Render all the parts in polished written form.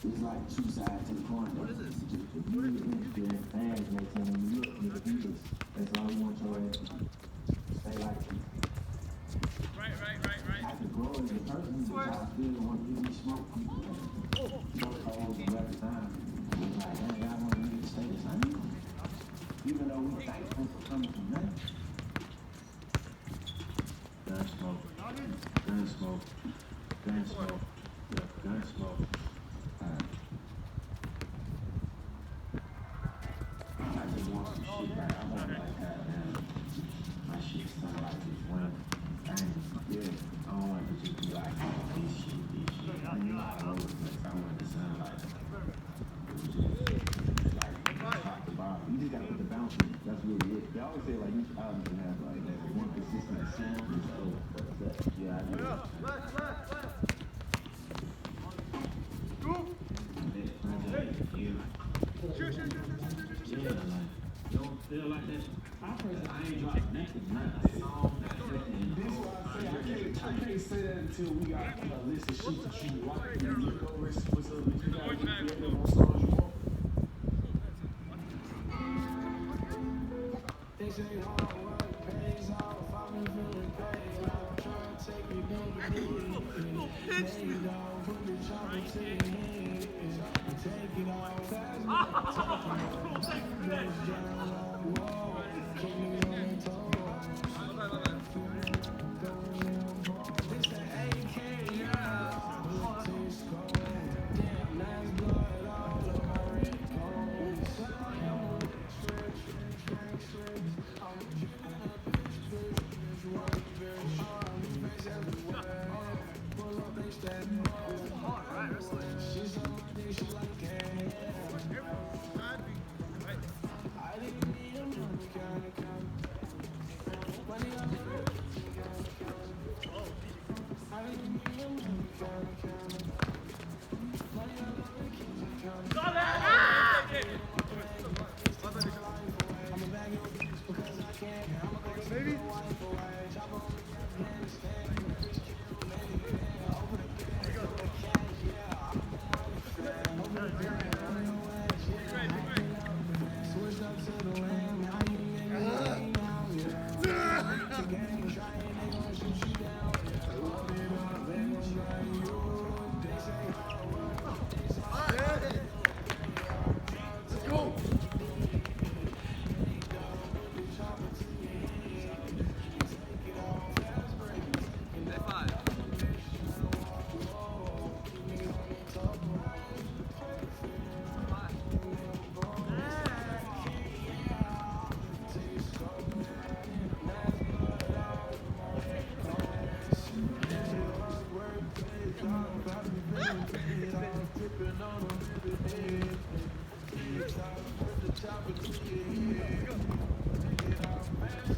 It's like two sides to the coin. What is this? If you experience fans next time when you look at the Beatles, that's all you want your ass to do. Stay like you. Right. I have to grow as a person because I still want to give me smoke people. Smoke all the time. It's like, hey, I want you to stay the same. Even though we're thankful for coming from them. Gun smoke. Gun smoke. Gun smoke. Yeah, gun smoke. I just want some shit right. I want like goddamn. My shit sound like this one. Yeah, I don't want it to just be like this shit. I mean, all over the place. I want it to sound like top to bottom. You just gotta put the bounce in. That's really it. They always say like each album can have like one consistent sound. Yeah, I do. You Yeah, like, you don't feel like that. I personally, I ain't dropped nothing, not a song, not nothing in the This is whole why I can't say that until we got a list of shit that you like. You know, what's up, if you got what songs you want. They say hard work pays off. I've been feeling paid off. Trying to take me down. Hey, dog, put the chopper to your head. Take it all fast.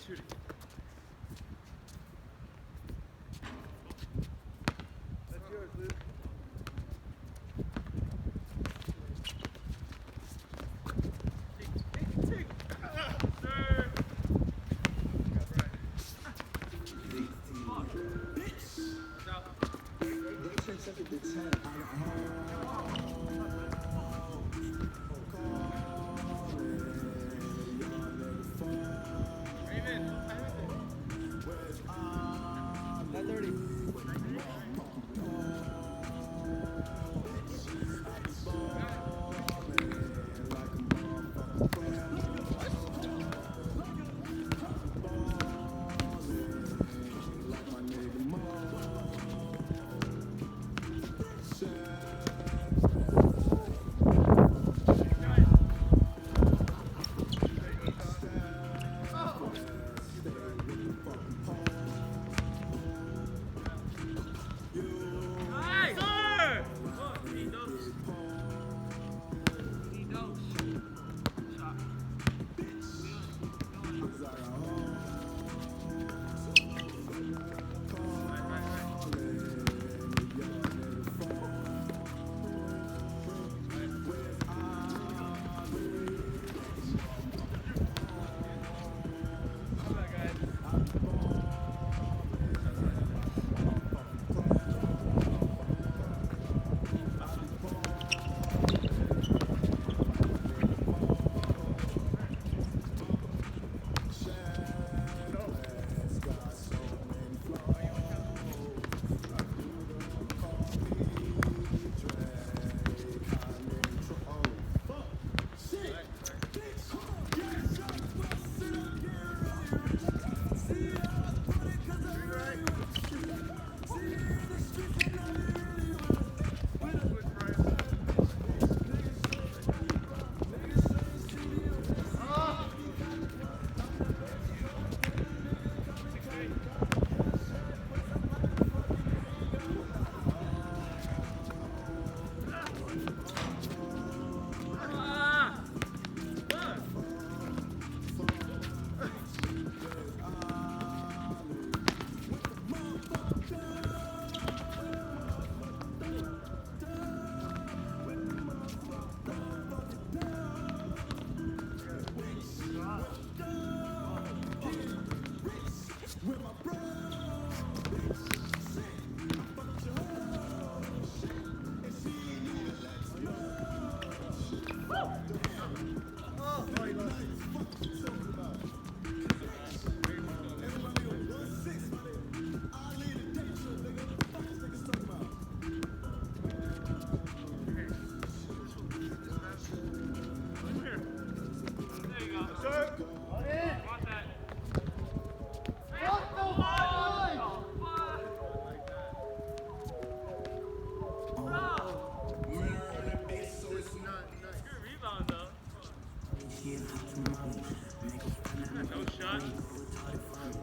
shooting. That's yours, Luke. Take. Sir.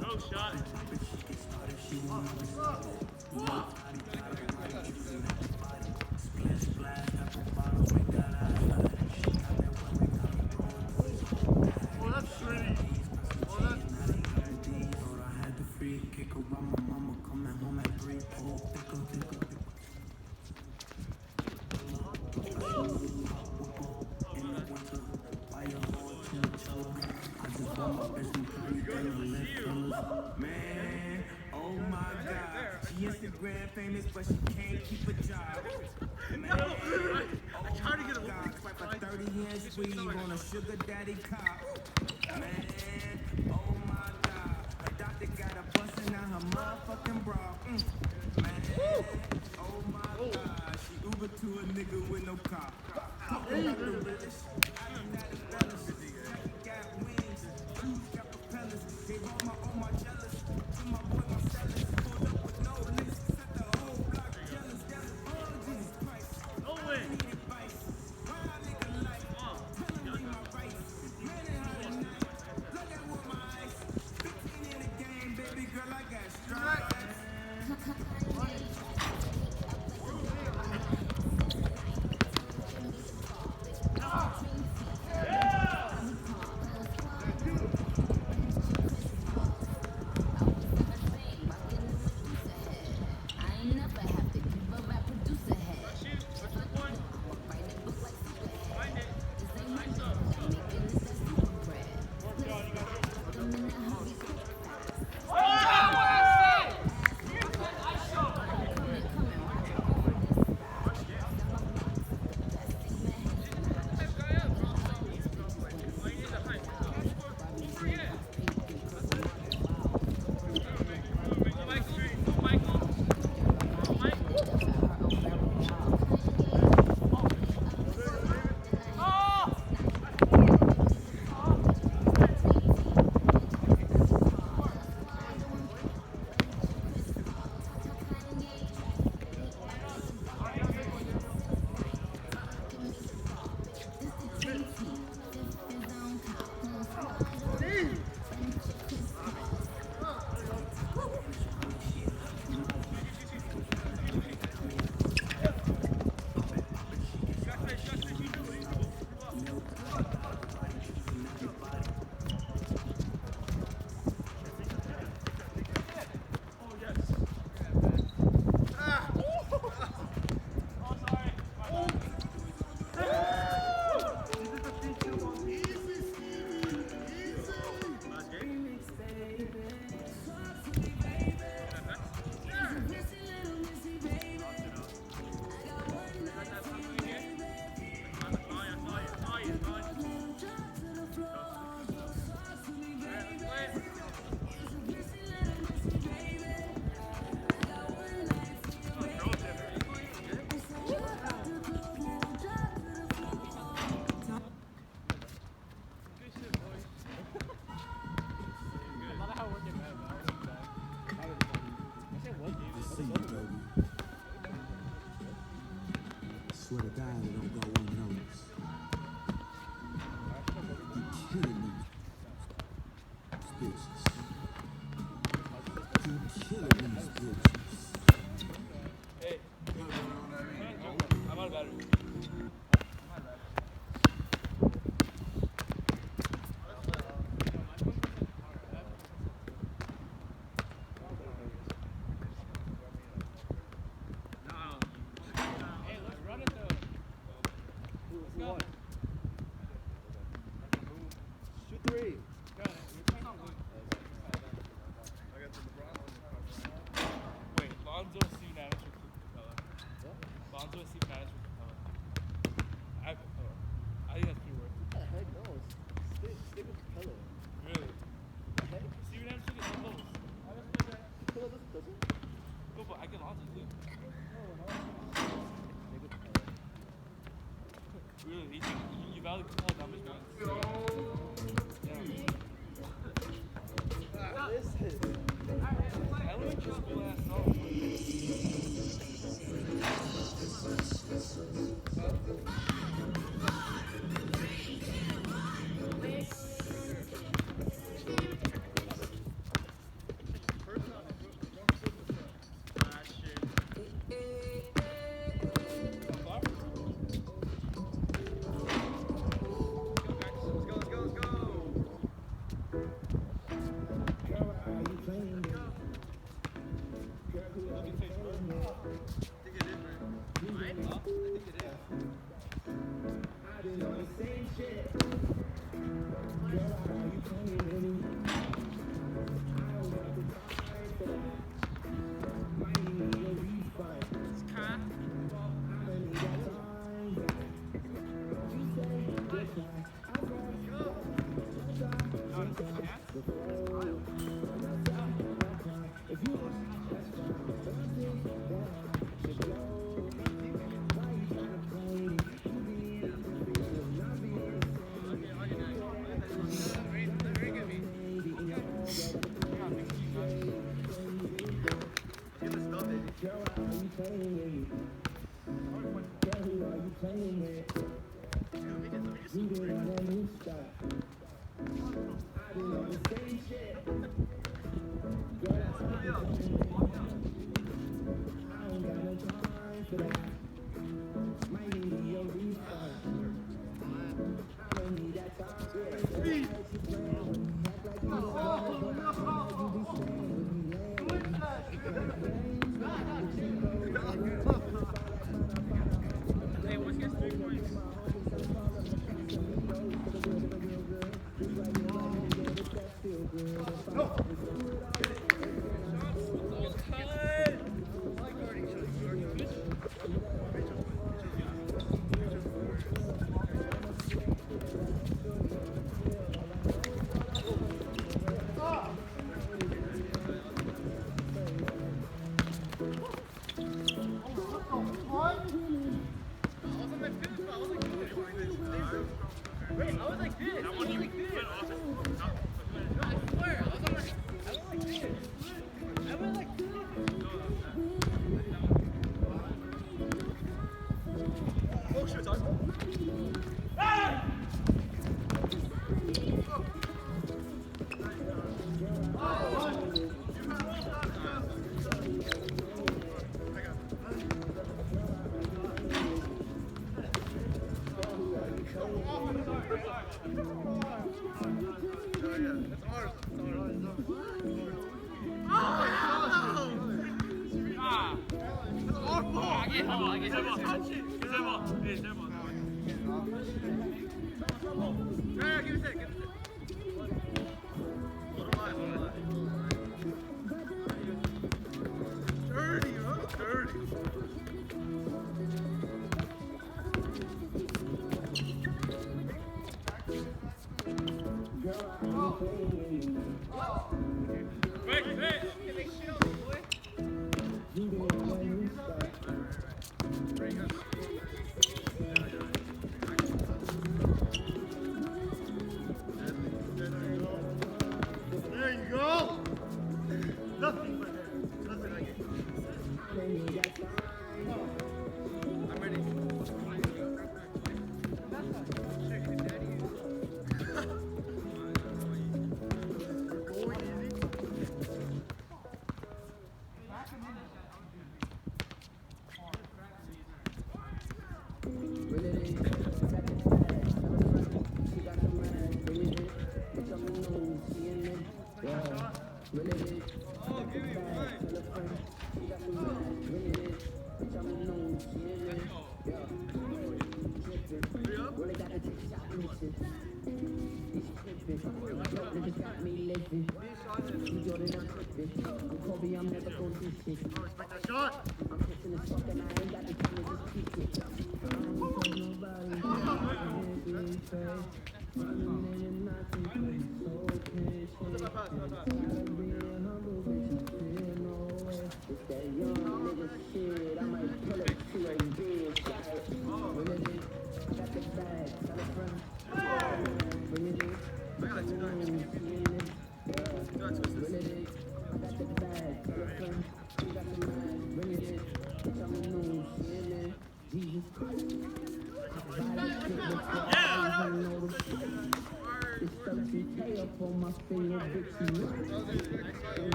No shot. Oh, that's pretty. Oh, that's... Man, oh my God, she Instagram famous, but she can't keep a job. Man, I tried to get a God, swipe a 30-inch weave on a sugar daddy cop. Man, oh my God, her doctor got her busting out her motherfucking bra. Man, oh my God, she Uber to a nigga with no car. Talking about the realest, I am not a fellas. Got wings, got propellers. They roll my jealous. To my boy Marcellus, pulled up with no links. Set the whole block jealous. Oh Jesus Christ, No way. I need advice. Why I nigga like telling me my rights? Man, it hot at night. Look at what my eyes. 15 in the game, baby girl, I got stripes. Ah! Hey. Wait, Lonzo Steve Adams for Capella. What? Lonzo Steve Adams for Capella. I have Capella. I think that's pretty worth it. What the heck? No. Stick with Capella. Really? What the heck? Steve Adams took it no goals. Capella doesn't? Go, but I get Lonzo too. Stick with Capella. Really? You value Capella that much more? Listen. Elementary school ass song.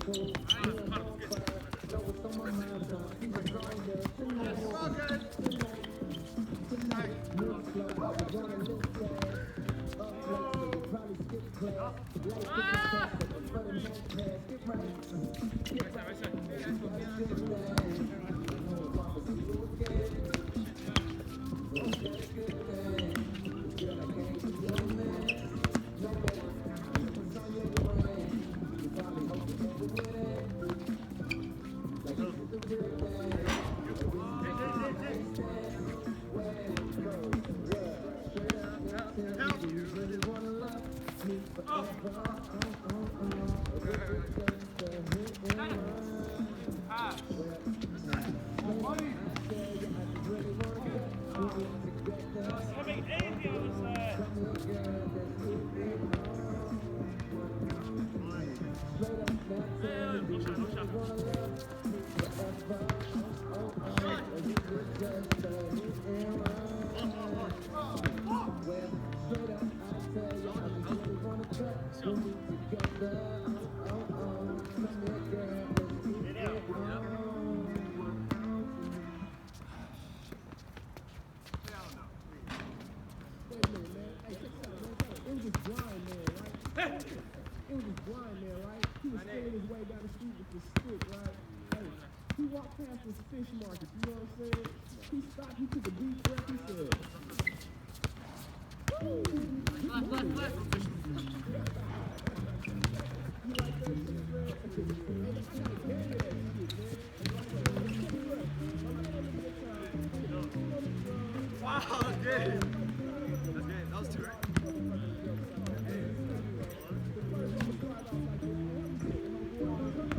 Coming in the other side. It was blind man, right? He was feeling his way down the street with this stick, right? Hey, he walked past this fish market, you know what I'm saying? He stopped, he took a deep breath, he said, "Ooh, good morning, man." You like that shit, man? Hey, I gotta carry that shit, man. Wow, that's good. That's good. That was two, right?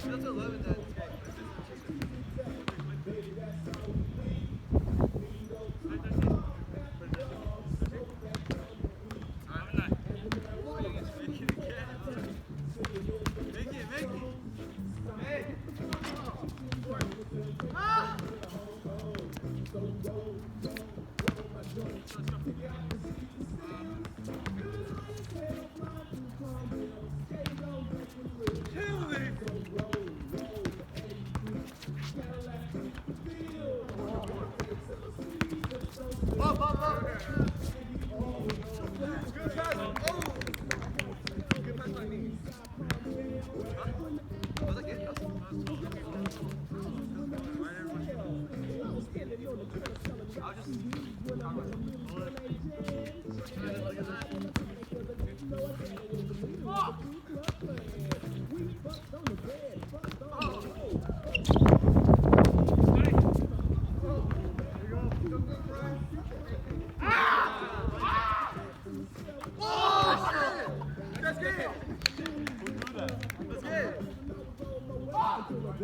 That's 11 then.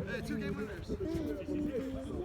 Hey, 2 game winners.